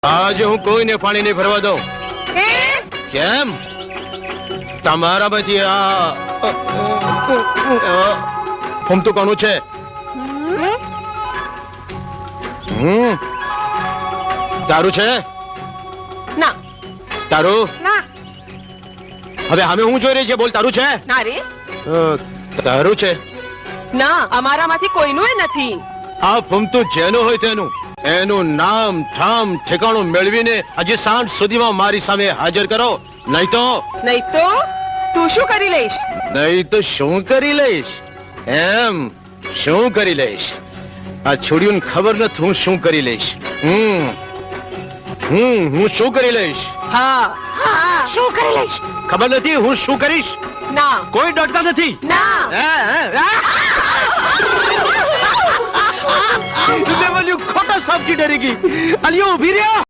આજે હું કોઈને પાણી નહીં ભરવા દઉં. કેમ? તમારામાંથી ફૂમતું કોનું છે? તારું છે? ના. તારું? ના. હવે અમે હું જોઈ રહી છે? બોલ, તારું છે? ના રે. તારું છે? ના, અમારામાંથી કોઈનું નથી. આ ફૂમતું જેનું હોય તેનું એનું નામ ઠામ ઠેકાણું મેળવીને આજે સાંજ સુધીમાં મારી સામે હાજર કરો. નહીં તો તું શું કરી લઈશ? નહીં તો શું કરી લઈશ? એમ શું કરી લઈશ? આ છોડીઓને ખબર નથી હું શું કરી લઈશ. હું શું કરી લઈશ? હા. શું કરી લઈશ? ખબર નથી હું શું કરીશ? ના. કોઈ ડરતા નથી. ના. ખોટા સાપથી ડરી ગઈ. અલિયો ઉભી રહ્યા.